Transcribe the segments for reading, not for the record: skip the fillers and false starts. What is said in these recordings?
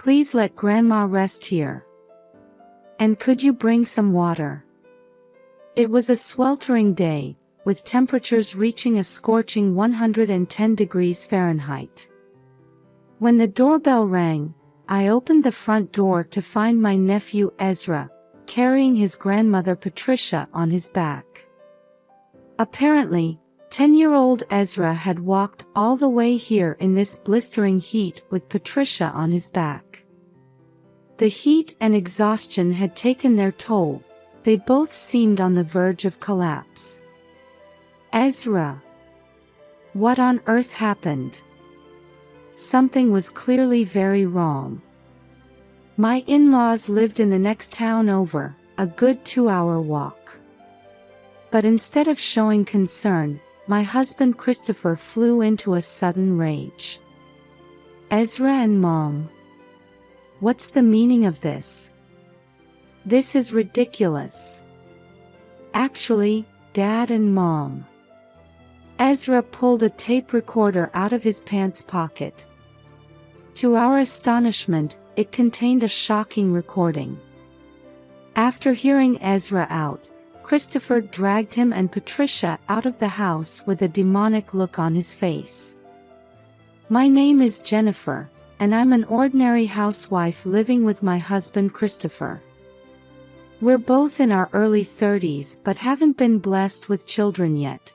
Please let Grandma rest here. And could you bring some water? It was a sweltering day, with temperatures reaching a scorching 110 degrees Fahrenheit. When the doorbell rang, I opened the front door to find my nephew Ezra, carrying his grandmother Patricia on his back. Apparently, 10-year-old Ezra had walked all the way here in this blistering heat with Patricia on his back. The heat and exhaustion had taken their toll. They both seemed on the verge of collapse. Ezra. What on earth happened? Something was clearly very wrong. My in-laws lived in the next town over, a good 2-hour walk. But instead of showing concern, my husband Christopher flew into a sudden rage. Ezra and Mom. What's the meaning of this? This is ridiculous. Actually, Dad and Mom. Ezra pulled a tape recorder out of his pants pocket. To our astonishment, it contained a shocking recording. After hearing Ezra out, Christopher dragged him and Patricia out of the house with a demonic look on his face. My name is Jennifer, and I'm an ordinary housewife living with my husband Christopher. We're both in our early 30s but haven't been blessed with children yet.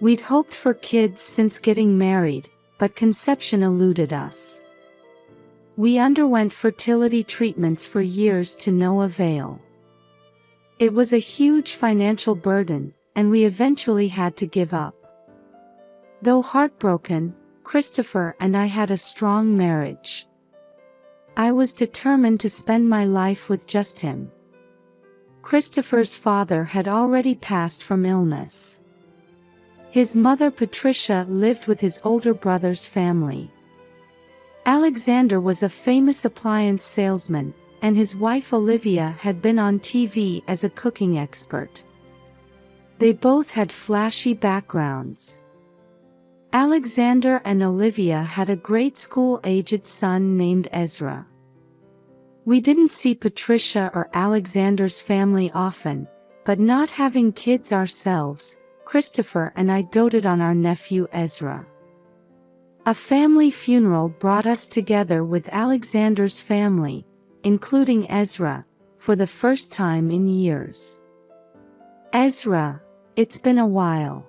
We'd hoped for kids since getting married, but conception eluded us. We underwent fertility treatments for years to no avail. It was a huge financial burden, and we eventually had to give up. Though heartbroken, Christopher and I had a strong marriage. I was determined to spend my life with just him. Christopher's father had already passed from illness. His mother Patricia lived with his older brother's family. Alexander was a famous appliance salesman, and his wife Olivia had been on TV as a cooking expert. They both had flashy backgrounds. Alexander and Olivia had a grade school-aged son named Ezra. We didn't see Patricia or Alexander's family often, but not having kids ourselves, Christopher and I doted on our nephew Ezra. A family funeral brought us together with Alexander's family, including Ezra, for the first time in years. Ezra, it's been a while.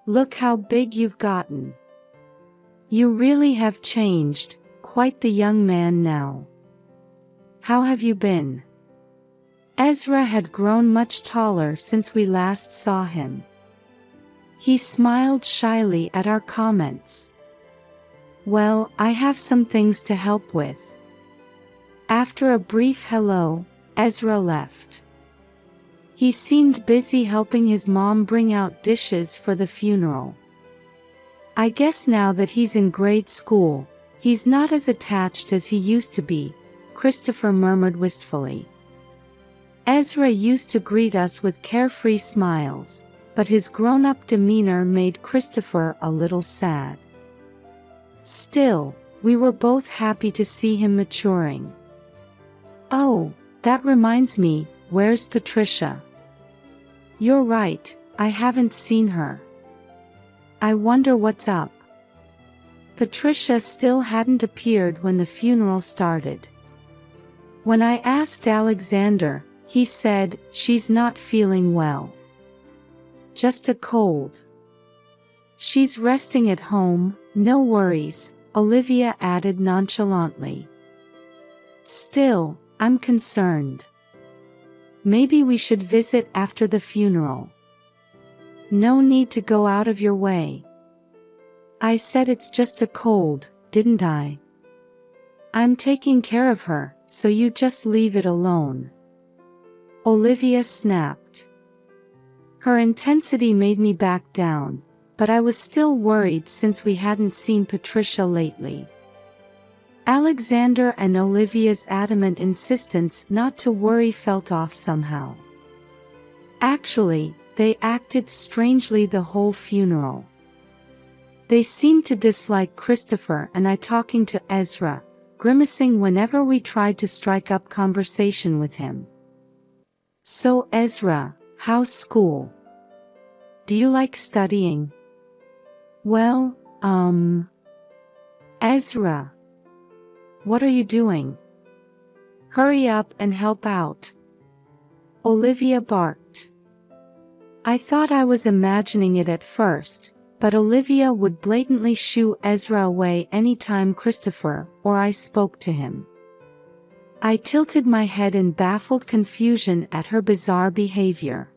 Look how big you've gotten. You really have changed, quite the young man now. How have you been? Ezra had grown much taller since we last saw him. He smiled shyly at our comments. Well, I have some things to help with. After a brief hello, Ezra left. He seemed busy helping his mom bring out dishes for the funeral. I guess now that he's in grade school, he's not as attached as he used to be, Christopher murmured wistfully. Ezra used to greet us with carefree smiles, but his grown-up demeanor made Christopher a little sad. Still, we were both happy to see him maturing. Oh, that reminds me, where's Patricia? You're right, I haven't seen her. I wonder what's up. Patricia still hadn't appeared when the funeral started. When I asked Alexander, he said, she's not feeling well. Just a cold. She's resting at home, no worries, Olivia added nonchalantly. Still, I'm concerned. Maybe we should visit after the funeral. No need to go out of your way. I said it's just a cold, didn't I? I'm taking care of her, so you just leave it alone. Olivia snapped. Her intensity made me back down, but I was still worried since we hadn't seen Patricia lately. Alexander and Olivia's adamant insistence not to worry felt off somehow. Actually, they acted strangely the whole funeral. They seemed to dislike Christopher and I talking to Ezra, grimacing whenever we tried to strike up conversation with him. "So Ezra, how's school? Do you like studying?" "Well, Ezra. What are you doing? Hurry up and help out," Olivia barked. I thought I was imagining it at first, but Olivia would blatantly shoo Ezra away anytime Christopher or I spoke to him. I tilted my head in baffled confusion at her bizarre behavior.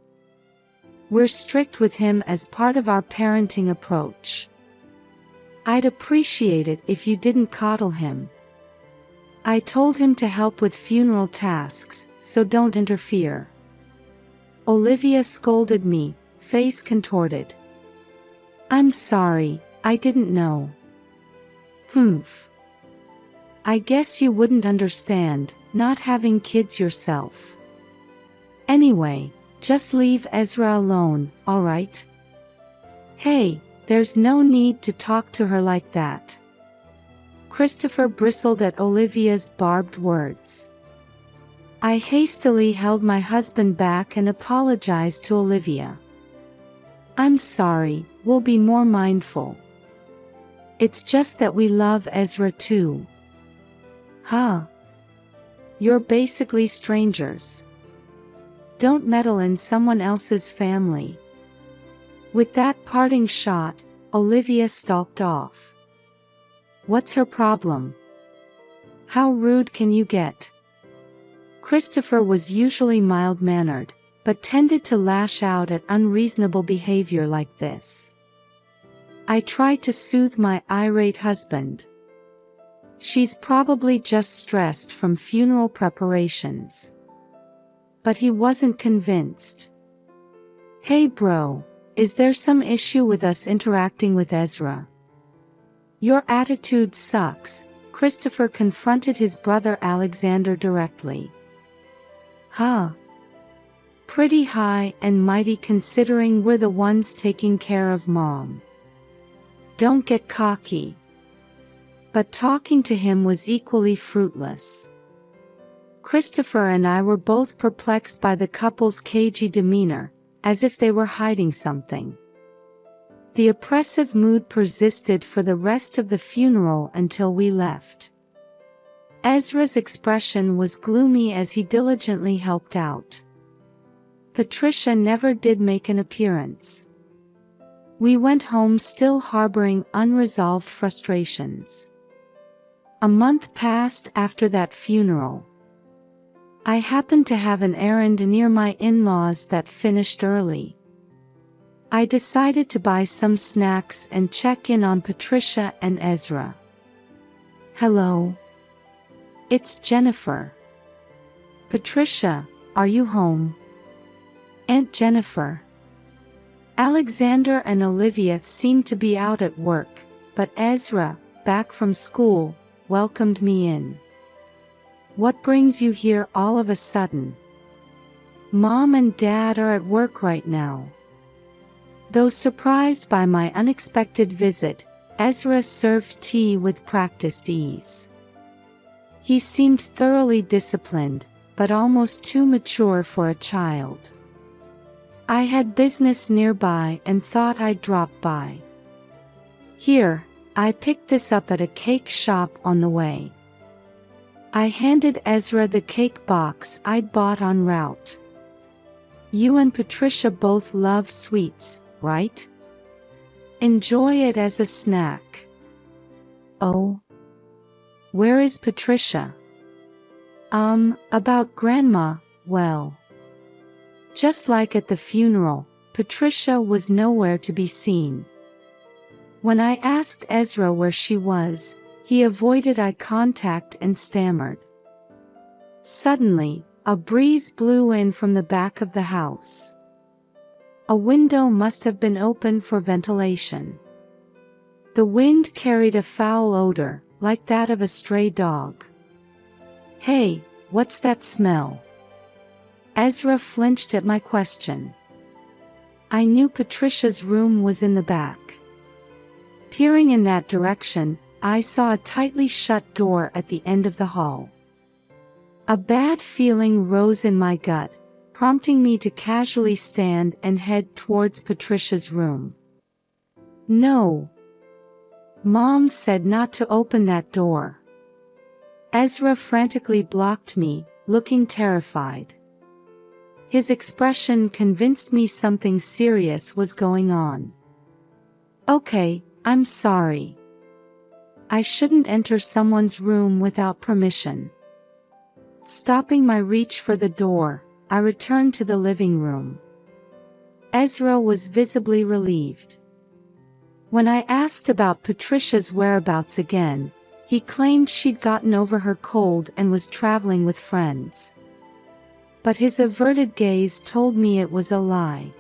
"We're strict with him as part of our parenting approach. I'd appreciate it if you didn't coddle him. I told him to help with funeral tasks, so don't interfere," Olivia scolded me, face contorted. "I'm sorry, I didn't know." "Humph. I guess you wouldn't understand, not having kids yourself. Anyway, just leave Ezra alone, alright? Hey, there's no need to talk to her like that." Christopher bristled at Olivia's barbed words. I hastily held my husband back and apologized to Olivia. "I'm sorry, we'll be more mindful. It's just that we love Ezra too." "Huh? You're basically strangers. Don't meddle in someone else's family." With that parting shot, Olivia stalked off. What's her problem? How rude can you get? Christopher was usually mild-mannered, but tended to lash out at unreasonable behavior like this. I tried to soothe my irate husband. "She's probably just stressed from funeral preparations." But he wasn't convinced. "Hey bro, is there some issue with us interacting with Ezra?" "Your attitude sucks," Christopher confronted his brother Alexander directly. "Huh? Pretty high and mighty considering we're the ones taking care of Mom. Don't get cocky." But talking to him was equally fruitless. Christopher and I were both perplexed by the couple's cagey demeanor, as if they were hiding something. The oppressive mood persisted for the rest of the funeral until we left. Ezra's expression was gloomy as he diligently helped out. Patricia never did make an appearance. We went home still harboring unresolved frustrations. A month passed after that funeral. I happened to have an errand near my in-laws that finished early. I decided to buy some snacks and check in on Patricia and Ezra. "Hello. It's Jennifer." "Patricia, are you home?" "Aunt Jennifer." Alexander and Olivia seemed to be out at work, but Ezra, back from school, welcomed me in. "What brings you here all of a sudden?" "Mom and Dad are at work right now." Though surprised by my unexpected visit, Ezra served tea with practiced ease. He seemed thoroughly disciplined, but almost too mature for a child. I had business nearby and thought I'd drop by. "Here, I picked this up at a cake shop on the way." I handed Ezra the cake box I'd bought en route. "You and Patricia both love sweets, right? Enjoy it as a snack." "Oh? Where is Patricia?" About Grandma, well. Just like at the funeral, Patricia was nowhere to be seen. When I asked Ezra where she was, he avoided eye contact and stammered. Suddenly, a breeze blew in from the back of the house. A window must have been open for ventilation. The wind carried a foul odor, like that of a stray dog. "Hey, what's that smell?" Ezra flinched at my question. I knew Patricia's room was in the back. Peering in that direction, I saw a tightly shut door at the end of the hall. A bad feeling rose in my gut, prompting me to casually stand and head towards Patricia's room. No. Mom said not to open that door. Ezra frantically blocked me, looking terrified. His expression convinced me something serious was going on. Okay, I'm sorry. I shouldn't enter someone's room without permission. Stopping my reach for the door, I returned to the living room. Ezra was visibly relieved. When I asked about Patricia's whereabouts again, he claimed she'd gotten over her cold and was traveling with friends. But his averted gaze told me it was a lie.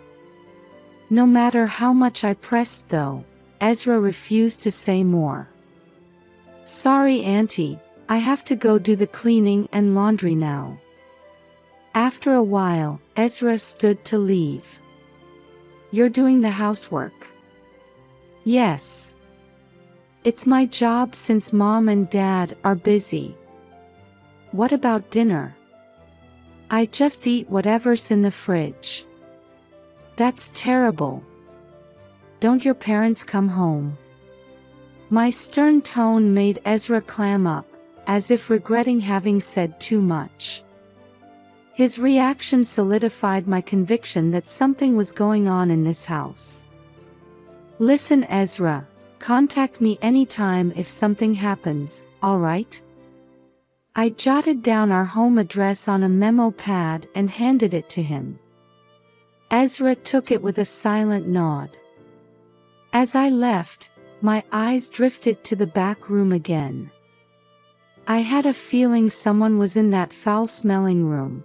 No matter how much I pressed though, Ezra refused to say more. Sorry, Auntie, I have to go do the cleaning and laundry now. After a while, Ezra stood to leave. You're doing the housework? Yes. It's my job since Mom and Dad are busy. What about dinner? I just eat whatever's in the fridge. That's terrible. Don't your parents come home? My stern tone made Ezra clam up, as if regretting having said too much. His reaction solidified my conviction that something was going on in this house. Listen, Ezra, contact me anytime if something happens, alright? I jotted down our home address on a memo pad and handed it to him. Ezra took it with a silent nod. As I left, my eyes drifted to the back room again. I had a feeling someone was in that foul-smelling room.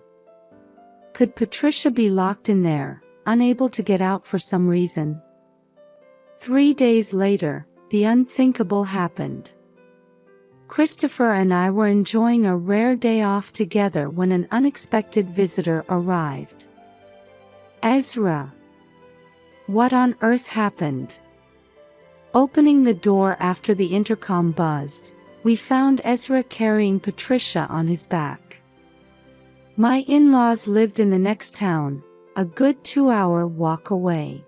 Could Patricia be locked in there, unable to get out for some reason? 3 days later, the unthinkable happened. Christopher and I were enjoying a rare day off together when an unexpected visitor arrived. Ezra. What on earth happened? Opening the door after the intercom buzzed, we found Ezra carrying Patricia on his back. My in-laws lived in the next town, a good 2-hour walk away.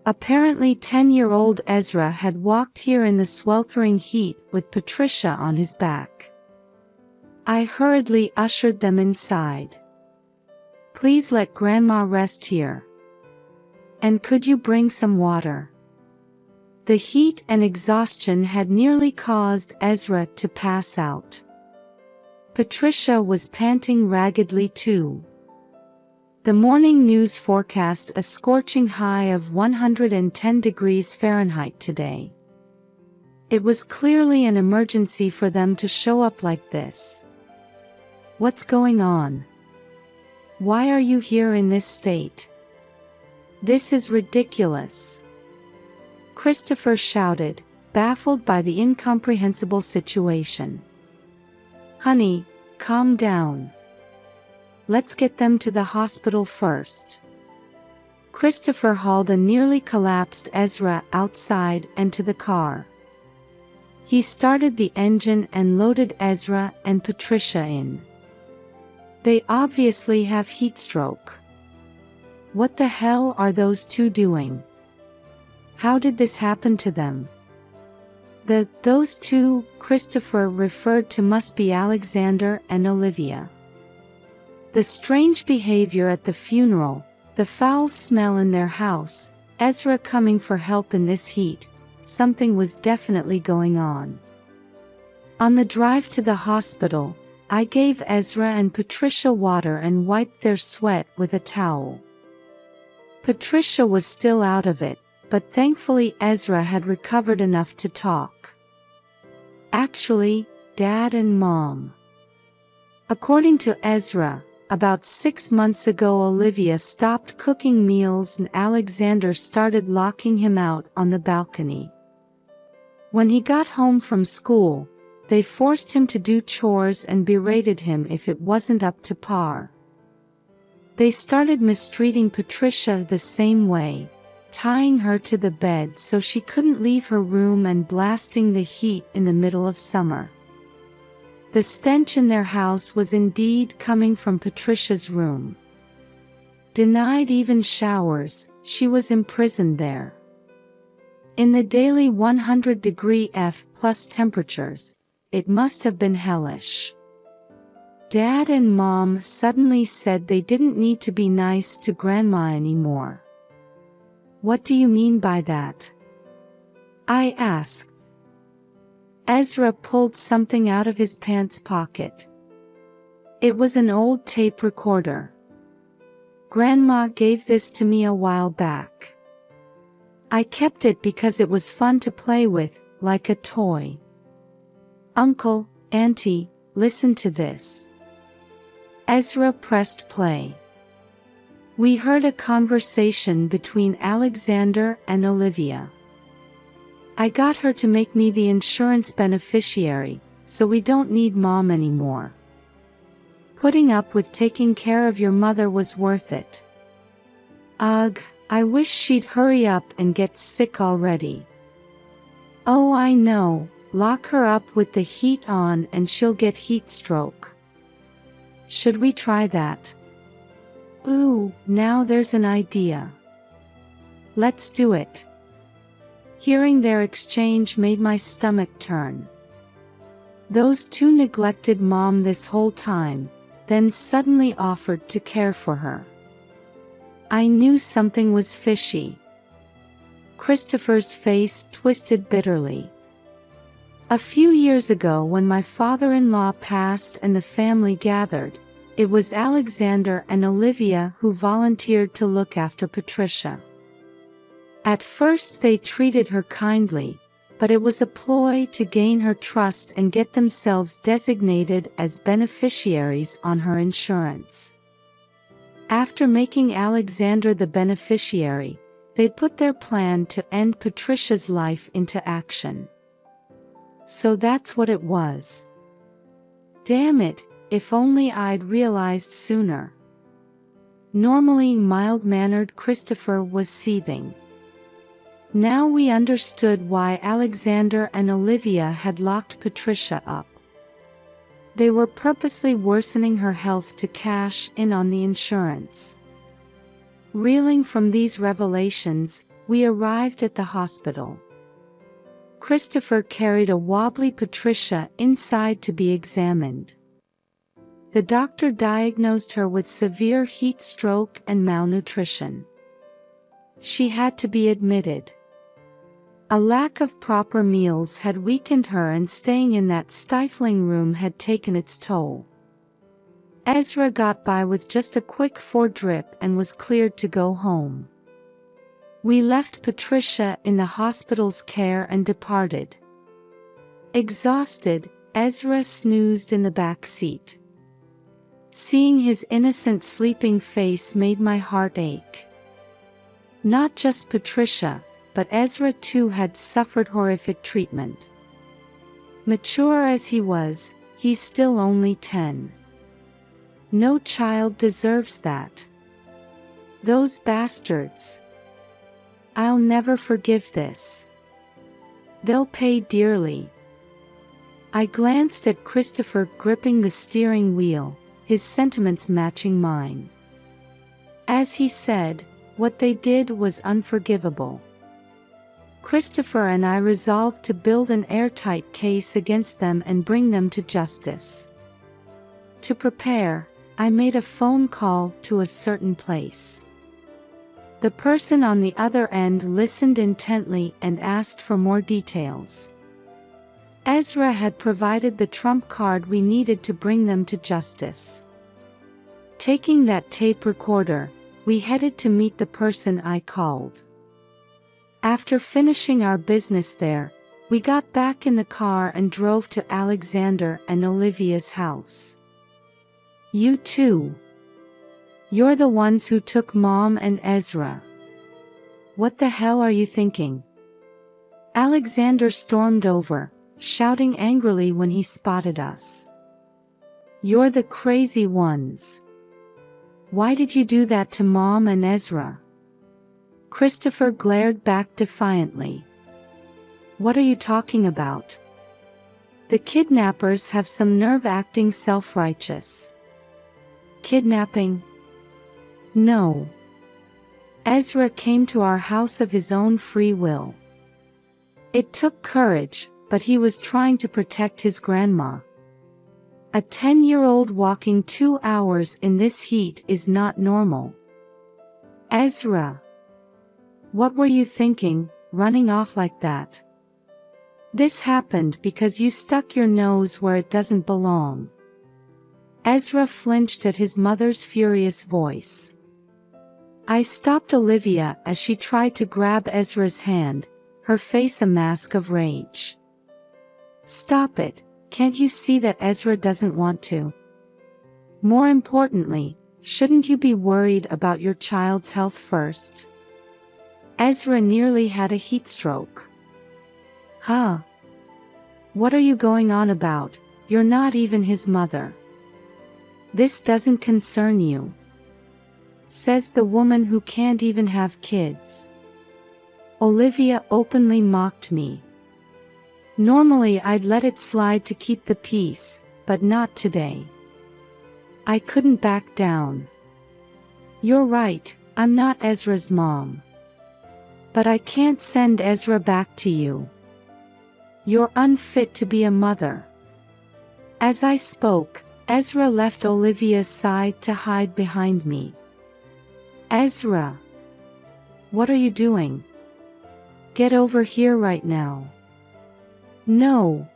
Apparently 10-year-old Ezra had walked here in the sweltering heat with Patricia on his back. I hurriedly ushered them inside. Please let Grandma rest here. And could you bring some water? The heat and exhaustion had nearly caused Ezra to pass out. Patricia was panting raggedly too. The morning news forecast a scorching high of 110 degrees Fahrenheit today. It was clearly an emergency for them to show up like this. What's going on? Why are you here in this state? This is ridiculous. Christopher shouted, baffled by the incomprehensible situation. Honey, calm down. Let's get them to the hospital first. Christopher hauled a nearly collapsed Ezra outside and to the car. He started the engine and loaded Ezra and Patricia in. They obviously have heat stroke. What the hell are those two doing? How did this happen to them? Those two, Christopher referred to, must be Alexander and Olivia. The strange behavior at the funeral, the foul smell in their house, Ezra coming for help in this heat, something was definitely going on. On the drive to the hospital, I gave Ezra and Patricia water and wiped their sweat with a towel. Patricia was still out of it, but thankfully Ezra had recovered enough to talk. Actually, Dad and Mom. According to Ezra, about 6 months ago Olivia stopped cooking meals and Alexander started locking him out on the balcony. When he got home from school, they forced him to do chores and berated him if it wasn't up to par. They started mistreating Patricia the same way, tying her to the bed so she couldn't leave her room and blasting the heat in the middle of summer. The stench in their house was indeed coming from Patricia's room. Denied even showers, she was imprisoned there. In the daily 100-degree F+ temperatures, it must have been hellish. Dad and Mom suddenly said they didn't need to be nice to Grandma anymore. "What do you mean by that?" I asked. Ezra pulled something out of his pants pocket. It was an old tape recorder. "Grandma gave this to me a while back. I kept it because it was fun to play with, like a toy. Uncle, Auntie, listen to this." Ezra pressed play. We heard a conversation between Alexander and Olivia. "I got her to make me the insurance beneficiary, so we don't need Mom anymore. Putting up with taking care of your mother was worth it. Ugh, I wish she'd hurry up and get sick already." "Oh, I know, lock her up with the heat on and she'll get heat stroke. Should we try that?" "Ooh, now there's an idea. Let's do it." Hearing their exchange made my stomach turn. Those two neglected Mom this whole time, then suddenly offered to care for her. I knew something was fishy. Christopher's face twisted bitterly. A few years ago when my father-in-law passed and the family gathered, it was Alexander and Olivia who volunteered to look after Patricia. At first they treated her kindly, but it was a ploy to gain her trust and get themselves designated as beneficiaries on her insurance. After making Alexander the beneficiary, they put their plan to end Patricia's life into action. So that's what it was. Damn it, if only I'd realized sooner. Normally mild-mannered Christopher was seething. Now we understood why Alexander and Olivia had locked Patricia up. They were purposely worsening her health to cash in on the insurance. Reeling from these revelations, we arrived at the hospital. Christopher carried a wobbly Patricia inside to be examined. The doctor diagnosed her with severe heat stroke and malnutrition. She had to be admitted. A lack of proper meals had weakened her and staying in that stifling room had taken its toll. Ezra got by with just a quick 4-drip and was cleared to go home. We left Patricia in the hospital's care and departed. Exhausted, Ezra snoozed in the back seat. Seeing his innocent sleeping face made my heart ache. Not just Patricia, but Ezra too had suffered horrific treatment. Mature as he was, he's still only 10. No child deserves that. Those bastards. I'll never forgive this. They'll pay dearly. I glanced at Christopher gripping the steering wheel, his sentiments matching mine. As he said, what they did was unforgivable. Christopher and I resolved to build an airtight case against them and bring them to justice. To prepare, I made a phone call to a certain place. The person on the other end listened intently and asked for more details. Ezra had provided the trump card we needed to bring them to justice. Taking that tape recorder, we headed to meet the person I called. After finishing our business there, we got back in the car and drove to Alexander and Olivia's house. "You too. You're the ones who took Mom and Ezra. What the hell are you thinking?" Alexander stormed over, shouting angrily when he spotted us. "You're the crazy ones. Why did you do that to Mom and Ezra?" Christopher glared back defiantly. What are you talking about? The kidnappers have some nerve acting self-righteous. Kidnapping? No. Ezra came to our house of his own free will. It took courage, but he was trying to protect his grandma. A 10-year-old walking 2 hours in this heat is not normal. Ezra. What were you thinking, running off like that? This happened because you stuck your nose where it doesn't belong. Ezra flinched at his mother's furious voice. I stopped Olivia as she tried to grab Ezra's hand, her face a mask of rage. Stop it, can't you see that Ezra doesn't want to? More importantly, shouldn't you be worried about your child's health first? Ezra nearly had a heat stroke. Huh? What are you going on about? You're not even his mother. This doesn't concern you. Says the woman who can't even have kids. Olivia openly mocked me. Normally I'd let it slide to keep the peace, but not today. I couldn't back down. You're right, I'm not Ezra's mom. But I can't send Ezra back to you. You're unfit to be a mother. As I spoke, Ezra left Olivia's side to hide behind me. Ezra! What are you doing? Get over here right now. No.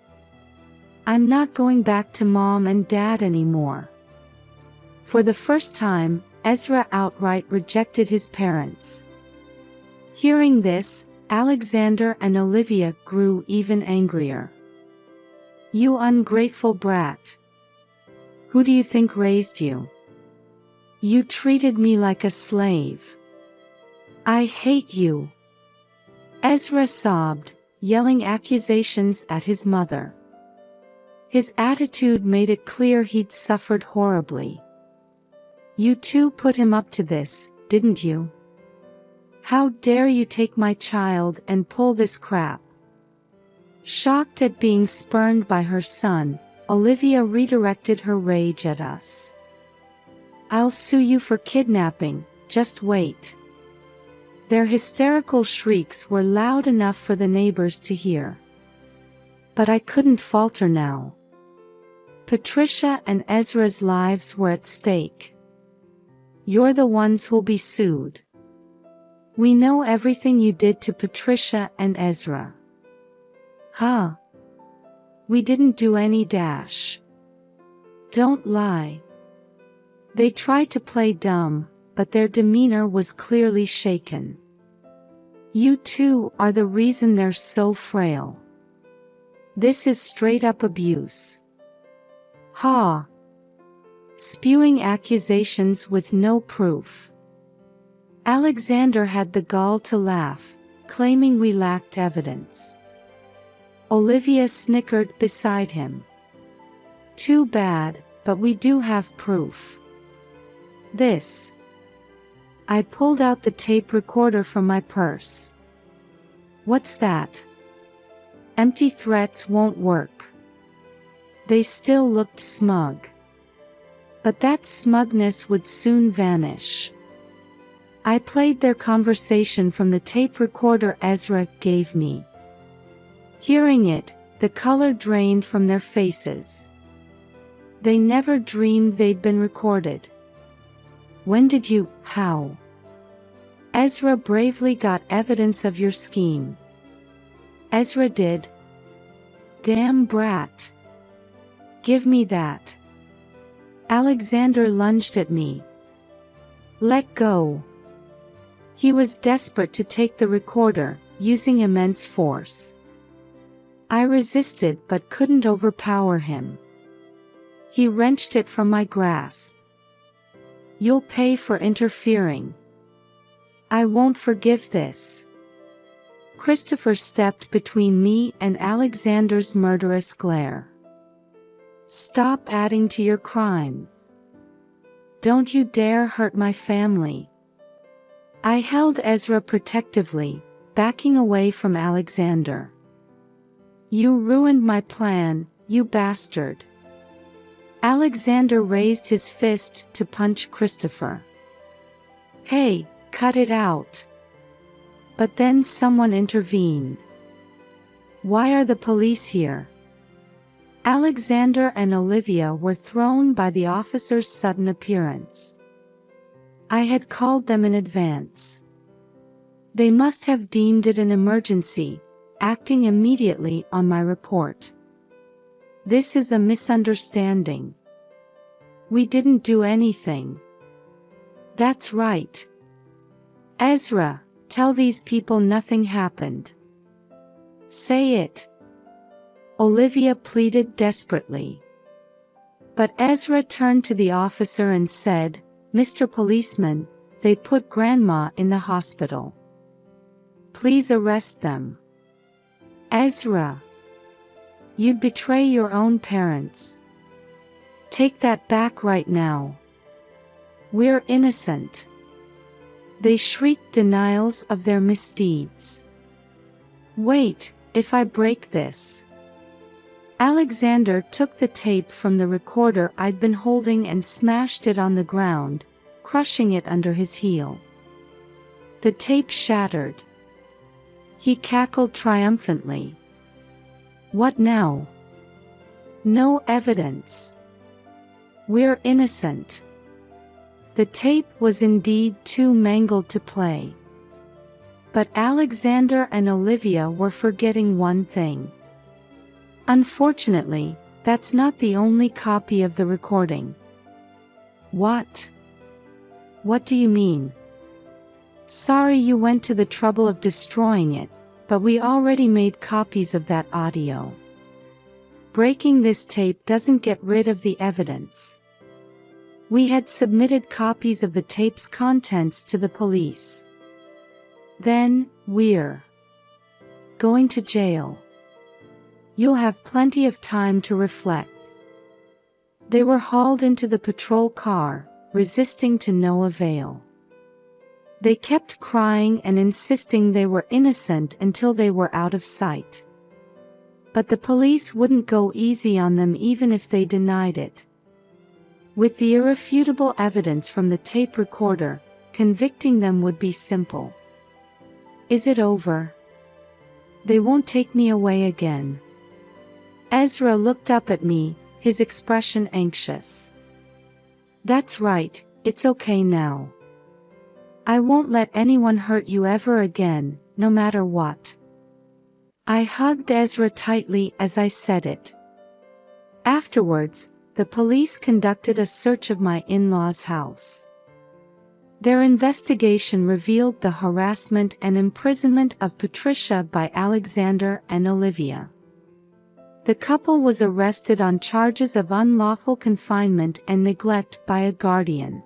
I'm not going back to Mom and Dad anymore. For the first time, Ezra outright rejected his parents. Hearing this, Alexander and Olivia grew even angrier. You ungrateful brat. Who do you think raised you? You treated me like a slave. I hate you. Ezra sobbed, yelling accusations at his mother. His attitude made it clear he'd suffered horribly. You two put him up to this, didn't you? How dare you take my child and pull this crap? Shocked at being spurned by her son, Olivia redirected her rage at us. I'll sue you for kidnapping, just wait. Their hysterical shrieks were loud enough for the neighbors to hear. But I couldn't falter now. Patricia and Ezra's lives were at stake. You're the ones who'll be sued. We know everything you did to Patricia and Ezra. Huh? We didn't do any dash. Don't lie. They tried to play dumb, but their demeanor was clearly shaken. You two are the reason they're so frail. This is straight up abuse. Ha! Spewing accusations with no proof. Alexander had the gall to laugh, claiming we lacked evidence. Olivia snickered beside him. Too bad, but we do have proof. This. I pulled out the tape recorder from my purse. What's that? Empty threats won't work. They still looked smug. But that smugness would soon vanish. I played their conversation from the tape recorder Ezra gave me. Hearing it, the color drained from their faces. They never dreamed they'd been recorded. When did you, how? Ezra bravely got evidence of your scheme. Ezra did. Damn brat. Give me that. Alexander lunged at me. Let go. He was desperate to take the recorder, using immense force. I resisted but couldn't overpower him. He wrenched it from my grasp. You'll pay for interfering. I won't forgive this. Christopher stepped between me and Alexander's murderous glare. Stop adding to your crime. Don't you dare hurt my family. I held Ezra protectively, backing away from Alexander. You ruined my plan, you bastard. Alexander raised his fist to punch Christopher. Hey, cut it out. But then someone intervened. Why are the police here? Alexander and Olivia were thrown by the officer's sudden appearance. I had called them in advance. They must have deemed it an emergency, acting immediately on my report. This is a misunderstanding. We didn't do anything. That's right. Ezra, tell these people nothing happened. Say it. Olivia pleaded desperately. But Ezra turned to the officer and said, Mr. Policeman, they put Grandma in the hospital. Please arrest them. Ezra. You'd betray your own parents. Take that back right now. We're innocent. They shrieked denials of their misdeeds. Wait, if I break this. Alexander took the tape from the recorder I'd been holding and smashed it on the ground, crushing it under his heel. The tape shattered. He cackled triumphantly. What now? No evidence. We're innocent. The tape was indeed too mangled to play. But Alexander and Olivia were forgetting one thing. Unfortunately, that's not the only copy of the recording. What? What do you mean? Sorry you went to the trouble of destroying it, but we already made copies of that audio. Breaking this tape doesn't get rid of the evidence. We had submitted copies of the tape's contents to the police. Then, we're going to jail. You'll have plenty of time to reflect. They were hauled into the patrol car, resisting to no avail. They kept crying and insisting they were innocent until they were out of sight. But the police wouldn't go easy on them even if they denied it. With the irrefutable evidence from the tape recorder, convicting them would be simple. Is it over? They won't take me away again. Ezra looked up at me, his expression anxious. That's right, it's okay now. I won't let anyone hurt you ever again, no matter what. I hugged Ezra tightly as I said it. Afterwards, the police conducted a search of my in-laws' house. Their investigation revealed the harassment and imprisonment of Patricia by Alexander and Olivia. The couple was arrested on charges of unlawful confinement and neglect by a guardian.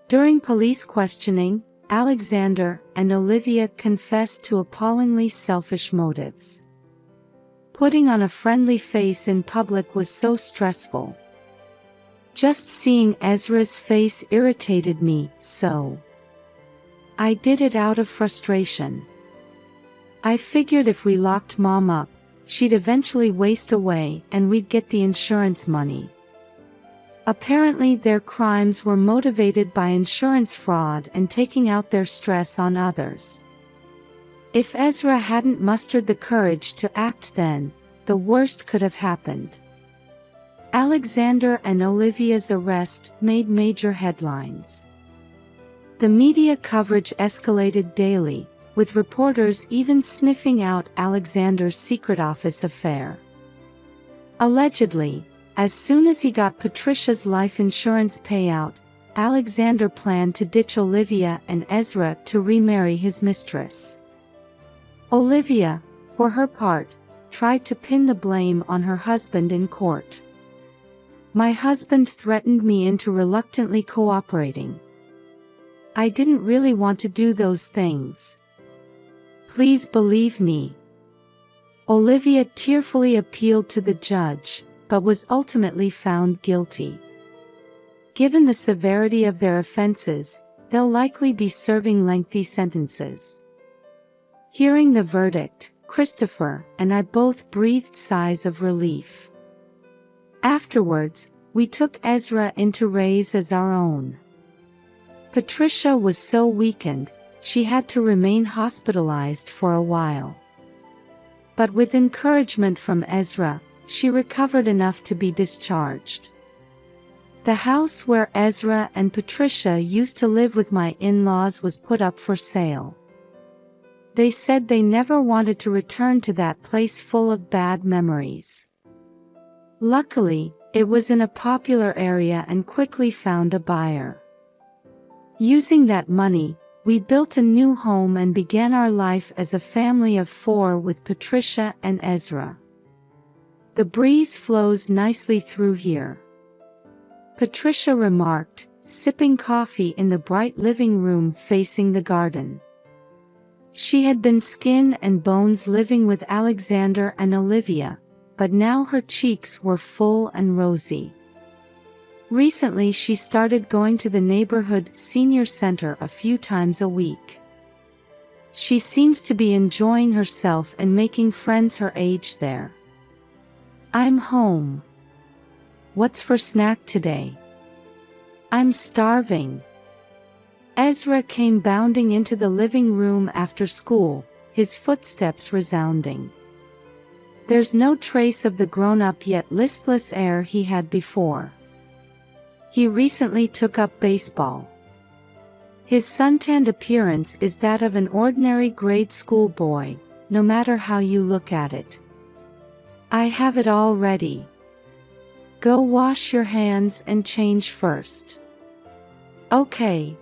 During police questioning, Alexander and Olivia confessed to appallingly selfish motives. Putting on a friendly face in public was so stressful. Just seeing Ezra's face irritated me so. I did it out of frustration. I figured if we locked Mom up, she'd eventually waste away and we'd get the insurance money. Apparently their crimes were motivated by insurance fraud and taking out their stress on others. If Ezra hadn't mustered the courage to act then, the worst could have happened. Alexander and Olivia's arrest made major headlines. The media coverage escalated daily, with reporters even sniffing out Alexander's secret office affair. Allegedly, as soon as he got Patricia's life insurance payout, Alexander planned to ditch Olivia and Ezra to remarry his mistress. Olivia, for her part, tried to pin the blame on her husband in court. My husband threatened me into reluctantly cooperating. I didn't really want to do those things. Please believe me. Olivia tearfully appealed to the judge, but was ultimately found guilty. Given the severity of their offenses, they'll likely be serving lengthy sentences. Hearing the verdict, Christopher and I both breathed sighs of relief. Afterwards, we took Ezra in to raise as our own. Patricia was so weakened, she had to remain hospitalized for a while. But with encouragement from Ezra, she recovered enough to be discharged. The house where Ezra and Patricia used to live with my in-laws was put up for sale. They said they never wanted to return to that place full of bad memories. Luckily, it was in a popular area and quickly found a buyer. Using that money, we built a new home and began our life as a family of 4 with Patricia and Ezra. The breeze flows nicely through here, Patricia remarked, sipping coffee in the bright living room facing the garden. She had been skin and bones living with Alexander and Olivia, but now her cheeks were full and rosy. Recently she started going to the neighborhood senior center a few times a week. She seems to be enjoying herself and making friends her age there. I'm home. What's for snack today? I'm starving. Ezra came bounding into the living room after school, his footsteps resounding. There's no trace of the grown-up yet listless air he had before. He recently took up baseball. His suntanned appearance is that of an ordinary grade school boy, no matter how you look at it. I have it all ready. Go wash your hands and change first. Okay.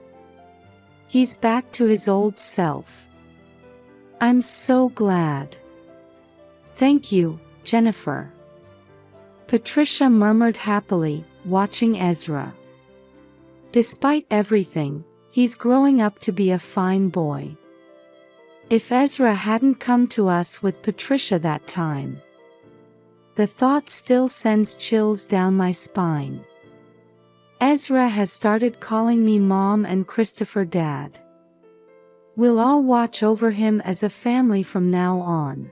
He's back to his old self. I'm so glad. Thank you, Jennifer. Patricia murmured happily, watching Ezra. Despite everything, he's growing up to be a fine boy. If Ezra hadn't come to us with Patricia that time. The thought still sends chills down my spine. Ezra has started calling me Mom and Christopher Dad. We'll all watch over him as a family from now on.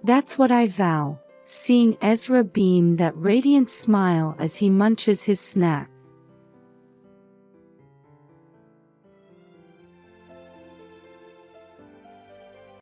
That's what I vow, seeing Ezra beam that radiant smile as he munches his snack.